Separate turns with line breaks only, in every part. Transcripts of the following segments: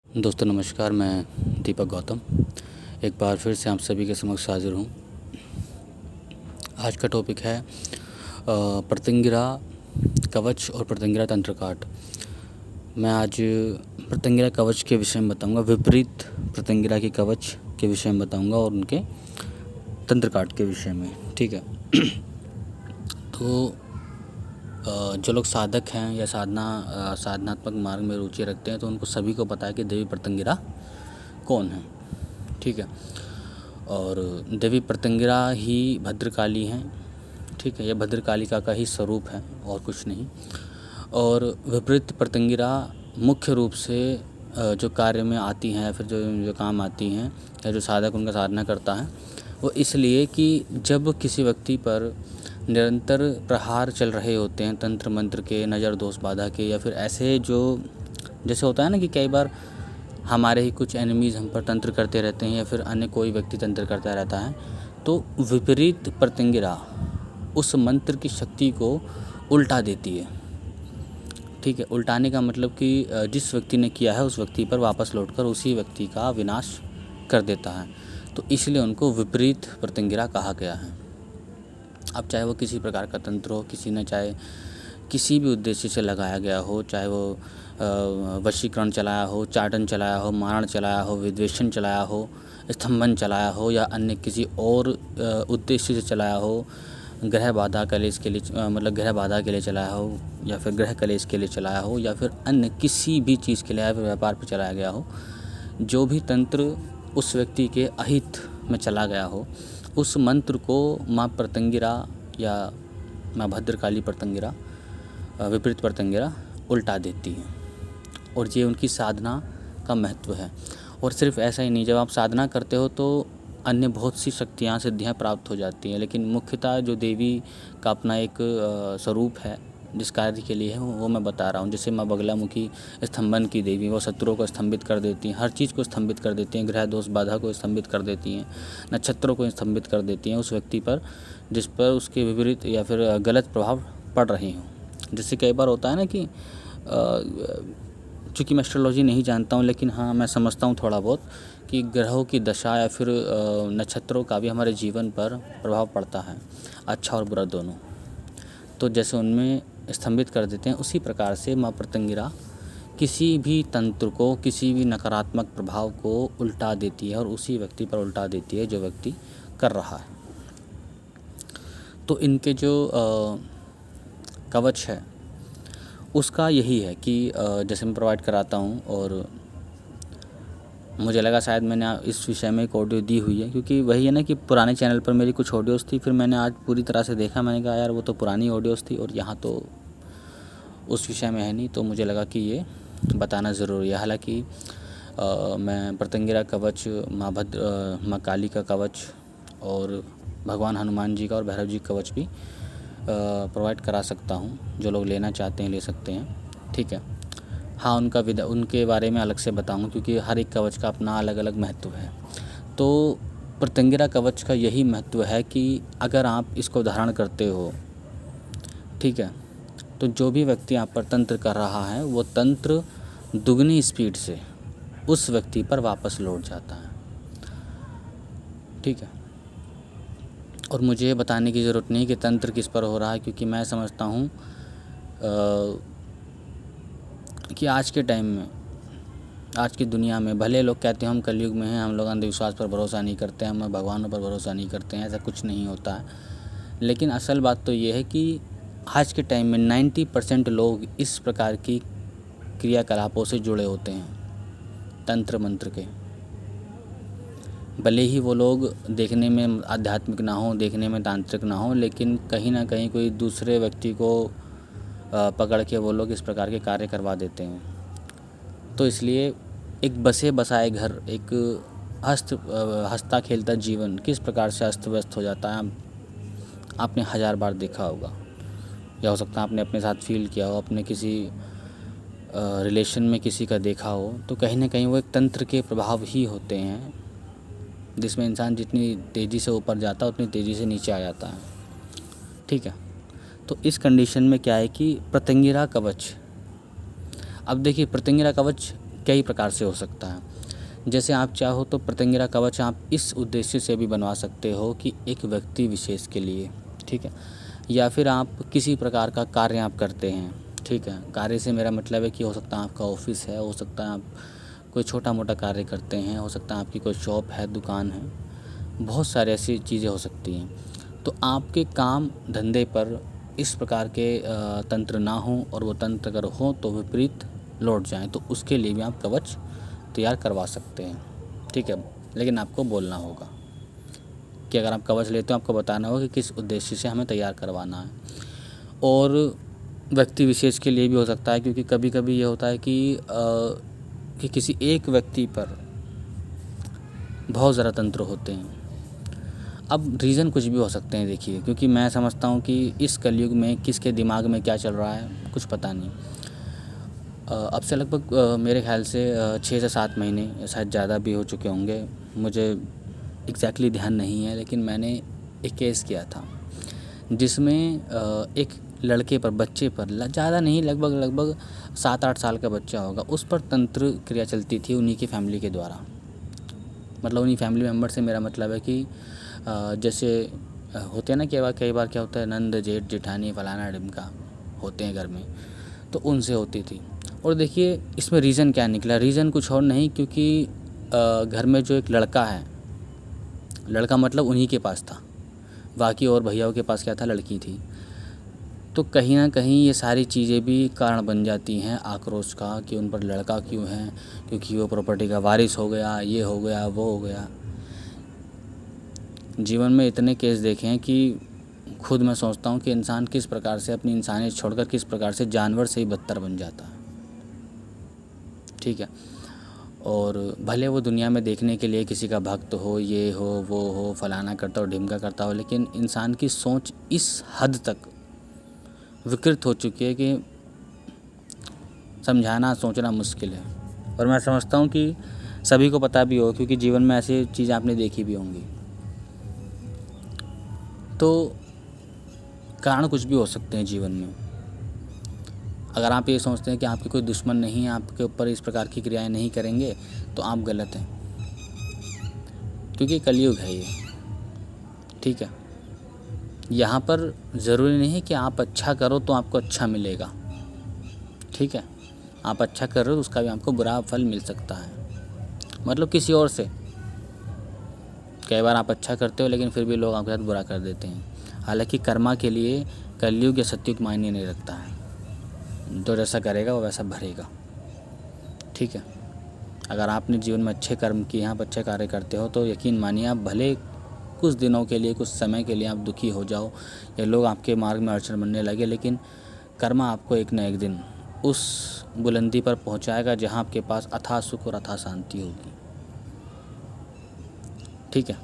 दोस्तों नमस्कार, मैं दीपक गौतम एक बार फिर से आप सभी के समक्ष हाजिर हूँ। आज का टॉपिक है प्रतिंगिरा कवच और प्रतिंगिरा तंत्र काट। मैं आज प्रतिंगिरा कवच के विषय में बताऊंगा, विपरीत प्रतिंगिरा की कवच के विषय में बताऊंगा और उनके तंत्र काट के विषय में। ठीक है। तो जो लोग साधक हैं या साधनात्मक मार्ग में रुचि रखते हैं तो उनको सभी को पता है कि देवी प्रतिंगिरा कौन है। ठीक है। और देवी प्रतिंगिरा ही भद्रकाली हैं। ठीक है। यह भद्रकालिका का ही स्वरूप है और कुछ नहीं। और विपरीत प्रतिंगिरा मुख्य रूप से जो कार्य में आती हैं या फिर जो काम आती हैं या जो साधक उनका साधना करता है वो इसलिए कि जब किसी व्यक्ति पर निरंतर प्रहार चल रहे होते हैं तंत्र मंत्र के, नज़र दोष बाधा के, या फिर ऐसे जो जैसे होता है ना कि कई बार हमारे ही कुछ एनिमीज़ हम पर तंत्र करते रहते हैं या फिर अन्य कोई व्यक्ति तंत्र करता रहता है, तो विपरीत प्रतिंगिरा उस मंत्र की शक्ति को उल्टा देती है। ठीक है। उल्टाने का मतलब कि जिस व्यक्ति ने किया है उस व्यक्ति पर वापस लौटकर उसी व्यक्ति का विनाश कर देता है। तो इसलिए उनको विपरीत प्रतिंगिरा कहा गया है। अब चाहे वो किसी प्रकार का तंत्र हो, किसी ने चाहे किसी भी उद्देश्य से लगाया गया हो, चाहे वो वशीकरण चलाया हो, चाटन चलाया हो, मारण चलाया हो, विद्वेषण चलाया हो, स्तंभन चलाया हो, या अन्य किसी और उद्देश्य से चलाया हो, ग्रह बाधा कलेश के लिए मतलब ग्रह बाधा के लिए चलाया हो, या फिर ग्रह कलेश के लिए चलाया हो, या फिर अन्य किसी भी चीज़ के लिए या फिर व्यापार पर चलाया गया हो, जो भी तंत्र उस व्यक्ति के अहित में चला गया हो, उस मंत्र को माँ प्रतिंगिरा या माँ भद्रकाली प्रतिंगिरा, विपरीत प्रतिंगिरा उल्टा देती है। और ये उनकी साधना का महत्व है। और सिर्फ ऐसा ही नहीं, जब आप साधना करते हो तो अन्य बहुत सी शक्तियाँ सिद्धियाँ प्राप्त हो जाती हैं, लेकिन मुख्यतः जो देवी का अपना एक स्वरूप है जिस कार्य के लिए है वो मैं बता रहा हूँ। जैसे माँ बगलामुखी स्तंभन की देवी, वो शत्रुओं को स्तंभित कर देती हैं, हर चीज़ को स्तंभित कर देती हैं, ग्रह दोष बाधा को स्तंभित कर देती हैं, नक्षत्रों को स्तंभित कर देती हैं उस व्यक्ति पर जिस पर उसके विपरीत या फिर गलत प्रभाव पड़ रहे हों। जैसे कई बार होता है ना कि चूँकि मैं एस्ट्रोलॉजी नहीं जानता हूँ, लेकिन हाँ मैं समझता हूँ थोड़ा बहुत कि ग्रहों की दशा या फिर नक्षत्रों का भी हमारे जीवन पर प्रभाव पड़ता है, अच्छा और बुरा दोनों। तो जैसे उनमें स्तंभित कर देते हैं, उसी प्रकार से माँ प्रतिंगिरा किसी भी तंत्र को, किसी भी नकारात्मक प्रभाव को उल्टा देती है और उसी व्यक्ति पर उल्टा देती है जो व्यक्ति कर रहा है। तो इनके जो कवच है उसका यही है कि जैसे मैं प्रोवाइड कराता हूँ, और मुझे लगा शायद मैंने इस विषय में एक ऑडियो दी हुई है, क्योंकि वही है ना कि पुराने चैनल पर मेरी कुछ ऑडियोज़ थी, फिर मैंने आज पूरी तरह से देखा, मैंने कहा यार वो तो पुरानी ऑडियोज़ थी और यहाँ तो उस विषय में है नहीं, तो मुझे लगा कि ये बताना ज़रूरी है। हालांकि मैं प्रतिंगिरा कवच, माँ काली का कवच और भगवान हनुमान जी का और भैरव जी का कवच भी प्रोवाइड करा सकता हूँ। जो लोग लेना चाहते हैं ले सकते हैं। ठीक है। हाँ, उनके बारे में अलग से बताऊँगा, क्योंकि हर एक कवच का अपना अलग अलग महत्व है। तो प्रतिंगिरा कवच का यही महत्व है कि अगर आप इसको धारण करते हो, ठीक है, तो जो भी व्यक्ति आप पर तंत्र कर रहा है वो तंत्र दुगनी स्पीड से उस व्यक्ति पर वापस लौट जाता है। ठीक है। और मुझे ये बताने की ज़रूरत नहीं कि तंत्र किस पर हो रहा है, क्योंकि मैं समझता हूँ कि आज के टाइम में, आज की दुनिया में, भले लोग कहते हैं हम कलयुग में हैं, हम लोग अंधविश्वास पर भरोसा नहीं करते हैं, हम भगवानों पर भरोसा नहीं करते हैं, ऐसा कुछ नहीं होता है। लेकिन असल बात तो ये है कि आज के टाइम में 90% लोग इस प्रकार की क्रियाकलापों से जुड़े होते हैं, तंत्र मंत्र के। भले ही वो लोग देखने में आध्यात्मिक ना हो, देखने में तांत्रिक ना हो, लेकिन कहीं ना कहीं कोई दूसरे व्यक्ति को पकड़ के वो लोग इस प्रकार के कार्य करवा देते हैं। तो इसलिए एक बसे बसाए घर, एक हंसता खेलता जीवन किस प्रकार से अस्त व्यस्त हो जाता है, आपने 1000 बार देखा होगा, या हो सकता है आपने अपने साथ फील किया हो, अपने किसी रिलेशन में किसी का देखा हो। तो कहीं ना कहीं वो एक तंत्र के प्रभाव ही होते हैं, जिसमें इंसान जितनी तेज़ी से ऊपर जाता है उतनी तेज़ी से नीचे आ जाता है। ठीक है। तो इस कंडीशन में क्या है कि प्रतिंगिरा कवच, अब देखिए प्रतिंगिरा कवच कई प्रकार से हो सकता है। जैसे आप चाहो तो प्रत्यंगिरा कवच आप इस उद्देश्य से भी बनवा सकते हो कि एक व्यक्ति विशेष के लिए, ठीक है, या फिर आप किसी प्रकार का कार्य आप करते हैं, ठीक है। कार्य से मेरा मतलब है कि हो सकता है आपका ऑफिस है, हो सकता है आप कोई छोटा मोटा कार्य करते हैं, हो सकता है आपकी कोई शॉप है, दुकान है, बहुत सारी ऐसी चीज़ें हो सकती हैं। तो आपके काम धंधे पर इस प्रकार के तंत्र ना हों, और वो तंत्र अगर हों तो विपरीत लौट जाएं, तो उसके लिए भी आप कवच तैयार करवा सकते हैं, ठीक है। लेकिन आपको बोलना होगा कि अगर आप कवच लेते हो आपको बताना होगा कि किस उद्देश्य से हमें तैयार करवाना है। और व्यक्ति विशेष के लिए भी हो सकता है, क्योंकि कभी कभी ये होता है कि किसी एक व्यक्ति पर बहुत ज़्यादा तंत्र होते हैं। अब रीज़न कुछ भी हो सकते हैं देखिए, क्योंकि मैं समझता हूँ कि इस कलयुग में किसके दिमाग में क्या चल रहा है कुछ पता नहीं। अब से लगभग मेरे ख्याल से 6 से 7 महीने, शायद ज़्यादा भी हो चुके होंगे, मुझे एग्जैक्टली ध्यान नहीं है, लेकिन मैंने एक केस किया था जिसमें एक लड़के पर, बच्चे पर, ज़्यादा नहीं, लगभग 7-8 साल का बच्चा होगा, उस पर तंत्र क्रिया चलती थी उन्हीं की फैमिली के द्वारा। मतलब उन्हीं फैमिली मेम्बर से मेरा मतलब है कि जैसे होते हैं ना, कई बार क्या होता है, नंद, जेठ, जेठानी, फलाना ढिमका होते हैं घर में, तो उनसे होती थी। और देखिए इसमें रीज़न क्या निकला, रीज़न कुछ और नहीं, क्योंकि घर में जो एक लड़का है, लड़का मतलब उन्हीं के पास था, बाकी और भैयाओं के पास क्या था, लड़की थी। तो कहीं ना कहीं ये सारी चीज़ें भी कारण बन जाती हैं आक्रोश का, कि उन पर लड़का क्यों है, क्योंकि वो प्रॉपर्टी का वारिस हो गया, ये हो गया, वो हो गया। जीवन में इतने केस देखे हैं कि खुद मैं सोचता हूँ कि इंसान किस प्रकार से अपनी इंसानियत छोड़कर किस प्रकार से जानवर से ही बदतर बन जाता है, ठीक है। और भले वो दुनिया में देखने के लिए किसी का भक्त हो, ये हो, वो हो, फलाना करता हो, ढिमका करता हो, लेकिन इंसान की सोच इस हद तक विकृत हो चुकी है कि समझाना, सोचना मुश्किल है। और मैं समझता हूँ कि सभी को पता भी हो, क्योंकि जीवन में ऐसी चीज़ें आपने देखी भी होंगी। तो कारण कुछ भी हो सकते हैं जीवन में। अगर आप ये सोचते हैं कि आपके कोई दुश्मन नहीं है, आपके ऊपर इस प्रकार की क्रियाएं नहीं करेंगे, तो आप गलत हैं, क्योंकि कलयुग है ये, ठीक है। यहाँ पर ज़रूरी नहीं है कि आप अच्छा करो तो आपको अच्छा मिलेगा, ठीक है। आप अच्छा कर रहे हो तो उसका भी आपको बुरा फल मिल सकता है, मतलब किसी और से। कई बार आप अच्छा करते हो लेकिन फिर भी लोग आपके साथ बुरा कर देते हैं। हालांकि कर्मा के लिए कलयुग या सतयुग मायने नहीं रखता है, जो जैसा करेगा वो वैसा भरेगा, ठीक है। अगर आपने जीवन में अच्छे कर्म किए, आप अच्छे कार्य करते हो, तो यकीन मानिए आप भले कुछ दिनों के लिए, कुछ समय के लिए आप दुखी हो जाओ या लोग आपके मार्ग में अड़चन बनने लगे, लेकिन कर्मा आपको एक न एक दिन उस बुलंदी पर पहुंचाएगा जहां आपके पास अथाह सुख और अथाह शांति होगी, ठीक है।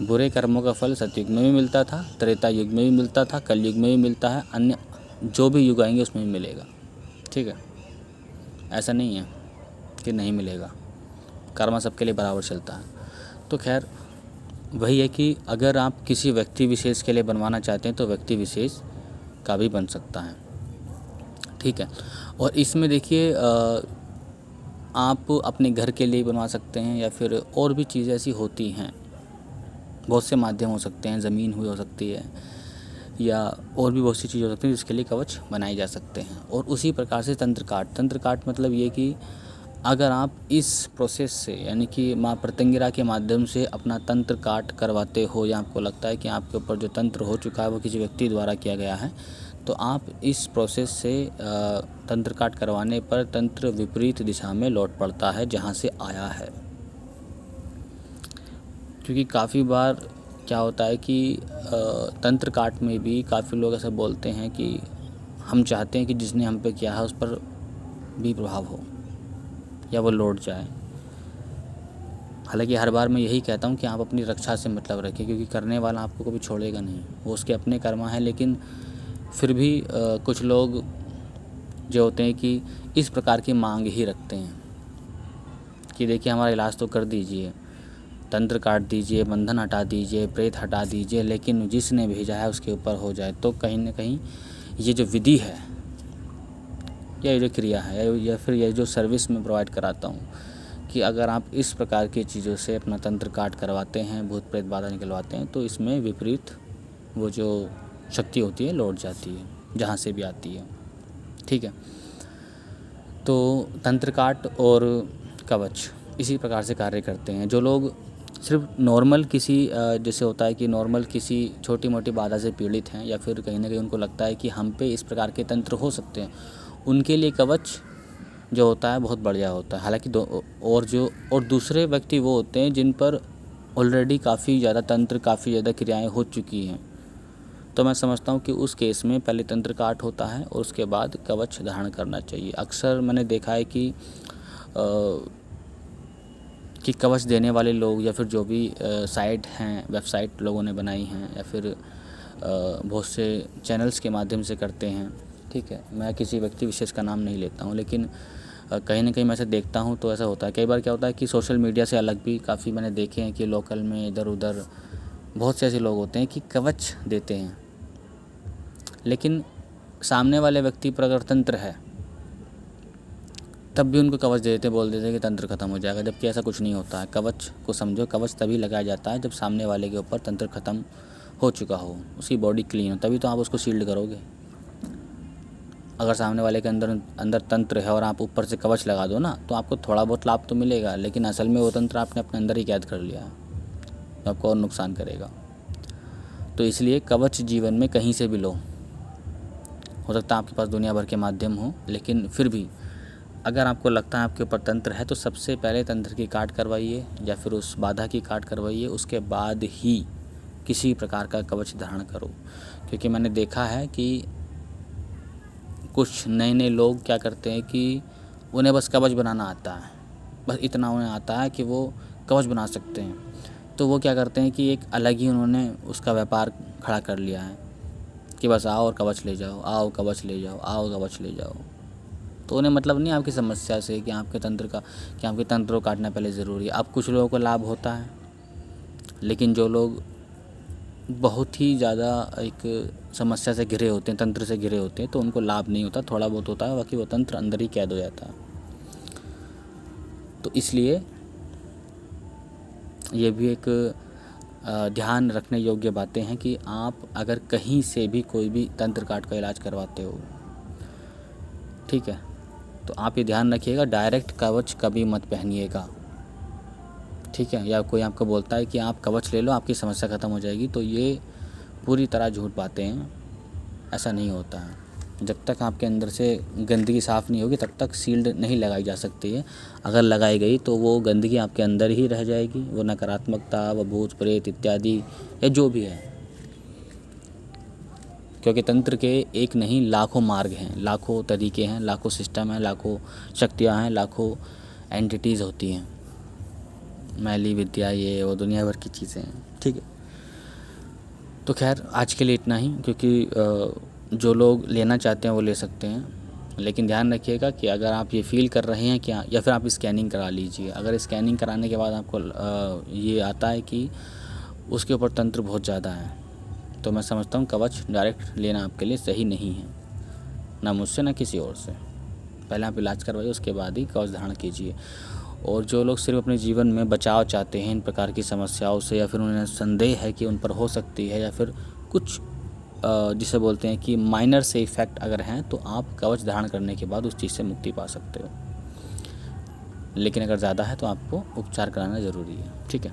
बुरे कर्मों का फल सतयुग में भी मिलता था, त्रेता युग में भी मिलता था, कलयुग में भी मिलता है, अन्य जो भी युग आएंगे उसमें भी मिलेगा, ठीक है। ऐसा नहीं है कि नहीं मिलेगा, कर्म सबके लिए बराबर चलता है। तो खैर वही है कि अगर आप किसी व्यक्ति विशेष के लिए बनवाना चाहते हैं तो व्यक्ति विशेष का भी बन सकता है, ठीक है। और इसमें देखिए आप अपने घर के लिए बनवा सकते हैं, या फिर और भी चीज़ें ऐसी होती हैं, बहुत से माध्यम हो सकते हैं, ज़मीन हुई हो सकती है, या और भी बहुत सी चीज़ हो सकती है जिसके लिए कवच बनाए जा सकते हैं। और उसी प्रकार से तंत्र काट मतलब ये कि अगर आप इस प्रोसेस से, यानी कि माँ प्रत्यंगिरा के माध्यम से अपना तंत्र काट करवाते हो, या आपको लगता है कि आपके ऊपर जो तंत्र हो चुका है वो किसी व्यक्ति द्वारा किया गया है, तो आप इस प्रोसेस से तंत्र काट करवाने पर तंत्र विपरीत दिशा में लौट पड़ता है जहाँ से आया है। क्योंकि काफ़ी बार क्या होता है कि तंत्र काट में भी काफ़ी लोग ऐसा बोलते हैं कि हम चाहते हैं कि जिसने हम पे किया है उस पर भी प्रभाव हो या वो लौट जाए। हालांकि हर बार मैं यही कहता हूँ कि आप अपनी रक्षा से मतलब रखें, क्योंकि करने वाला आपको कभी छोड़ेगा नहीं, वो उसके अपने कर्मा है। लेकिन फिर भी कुछ लोग जो होते हैं कि इस प्रकार की मांग ही रखते हैं कि देखिए हमारा इलाज तो कर दीजिए, तंत्र काट दीजिए, बंधन हटा दीजिए, प्रेत हटा दीजिए, लेकिन जिसने भेजा है उसके ऊपर हो जाए। तो कहीं ना कहीं ये जो विधि है या ये जो क्रिया है या फिर ये जो सर्विस मैं प्रोवाइड कराता हूँ कि अगर आप इस प्रकार की चीज़ों से अपना तंत्र काट करवाते हैं, भूत प्रेत बाधा निकलवाते हैं, तो इसमें विपरीत वो जो शक्ति होती है लौट जाती है, जहाँ से भी आती है। ठीक है, तो तंत्र काट और कवच इसी प्रकार से कार्य करते हैं। जो लोग सिर्फ नॉर्मल किसी जैसे होता है कि नॉर्मल किसी छोटी मोटी बाधा से पीड़ित हैं, या फिर कहीं ना कहीं उनको लगता है कि हम पे इस प्रकार के तंत्र हो सकते हैं, उनके लिए कवच जो होता है बहुत बढ़िया होता है। हालांकि और दूसरे व्यक्ति वो होते हैं जिन पर ऑलरेडी काफ़ी ज़्यादा तंत्र, काफ़ी ज़्यादा क्रियाएं हो चुकी हैं, तो मैं समझता हूँ कि उस केस में पहले तंत्र काट होता है और उसके बाद कवच धारण करना चाहिए। अक्सर मैंने देखा है कि कवच देने वाले लोग या फिर जो भी साइट हैं, वेबसाइट लोगों ने बनाई हैं, या फिर बहुत से चैनल्स के माध्यम से करते हैं। ठीक है, मैं किसी व्यक्ति विशेष का नाम नहीं लेता हूँ, लेकिन कहीं ना कहीं मैं ऐसे देखता हूँ तो ऐसा होता है। कई बार क्या होता है कि सोशल मीडिया से अलग भी काफ़ी मैंने देखे हैं कि लोकल में इधर उधर बहुत से ऐसे लोग होते हैं कि कवच देते हैं, लेकिन सामने वाले व्यक्ति पर अगर तंत्र है तब भी उनको कवच दे देते, बोल देते हैं कि तंत्र खत्म हो जाएगा, जबकि ऐसा कुछ नहीं होता है। कवच को समझो, कवच तभी लगाया जाता है जब सामने वाले के ऊपर तंत्र खत्म हो चुका हो, उसकी बॉडी क्लीन हो, तभी तो आप उसको शील्ड करोगे। अगर सामने वाले के अंदर तंत्र है और आप ऊपर से कवच लगा दो ना, तो आपको थोड़ा बहुत लाभ तो मिलेगा, लेकिन असल में वो तंत्र आपने अपने अंदर ही कैद कर लिया है, तो आपको और नुकसान करेगा। तो इसलिए कवच जीवन में कहीं से भी लो, हो सकता है आपके पास दुनिया भर के माध्यम हो, लेकिन फिर भी अगर आपको लगता है आपके ऊपर तंत्र है तो सबसे पहले तंत्र की काट करवाइए या फिर उस बाधा की काट करवाइए, उसके बाद ही किसी प्रकार का कवच धारण करो। क्योंकि मैंने देखा है कि कुछ नए नए लोग क्या करते हैं कि उन्हें बस कवच बनाना आता है, बस इतना उन्हें आता है कि वो कवच बना सकते हैं, तो वो क्या करते हैं कि एक अलग ही उन्होंने उसका व्यापार खड़ा कर लिया है कि बस आओ और कवच ले जाओ, आओ कवच ले जाओ, आओ कवच ले जाओ। तो उन्हें मतलब नहीं आपकी समस्या से कि आपके तंत्र को काटना पहले ज़रूरी है। अब कुछ लोगों को लाभ होता है, लेकिन जो लोग बहुत ही ज़्यादा एक समस्या से घिरे होते हैं, तंत्र से घिरे होते हैं, तो उनको लाभ नहीं होता, थोड़ा बहुत होता है, बाकी वो तंत्र अंदर ही कैद हो जाता है। तो इसलिए ये भी एक ध्यान रखने योग्य बातें हैं कि आप अगर कहीं से भी कोई भी तंत्र काट का इलाज करवाते हो, ठीक है, तो आप ये ध्यान रखिएगा डायरेक्ट कवच कभी मत पहनिएगा। ठीक है, या कोई आपको बोलता है कि आप कवच ले लो आपकी समस्या ख़त्म हो जाएगी, तो ये पूरी तरह झूठ बातें हैं। ऐसा नहीं होता है। जब तक आपके अंदर से गंदगी साफ़ नहीं होगी तब तक शील्ड नहीं लगाई जा सकती है। अगर लगाई गई तो वो गंदगी आपके अंदर ही रह जाएगी, वो नकारात्मकता, वो भूत प्रेत इत्यादि या जो भी है। क्योंकि तंत्र के एक नहीं लाखों मार्ग हैं, लाखों तरीके हैं, लाखों सिस्टम हैं, लाखों शक्तियाँ हैं, लाखों एंटिटीज़ होती हैं, मैली विद्या, ये वो दुनिया भर की चीज़ें हैं। ठीक है, तो खैर आज के लिए इतना ही, क्योंकि जो लोग लेना चाहते हैं वो ले सकते हैं, लेकिन ध्यान रखिएगा कि अगर आप ये फील कर रहे हैं क्या, या फिर आप स्कैनिंग करा लीजिए। अगर स्कैनिंग कराने के बाद आपको ये आता है कि उसके ऊपर तंत्र बहुत ज़्यादा है, तो मैं समझता हूँ कवच डायरेक्ट लेना आपके लिए सही नहीं है, ना मुझसे ना किसी और से। पहले आप इलाज करवाइए, उसके बाद ही कवच धारण कीजिए। और जो लोग सिर्फ अपने जीवन में बचाव चाहते हैं इन प्रकार की समस्याओं से, या फिर उन्हें संदेह है कि उन पर हो सकती है, या फिर कुछ जिसे बोलते हैं कि माइनर से इफ़ेक्ट अगर हैं, तो आप कवच धारण करने के बाद उस चीज़ से मुक्ति पा सकते हो। लेकिन अगर ज़्यादा है तो आपको उपचार कराना ज़रूरी है। ठीक है।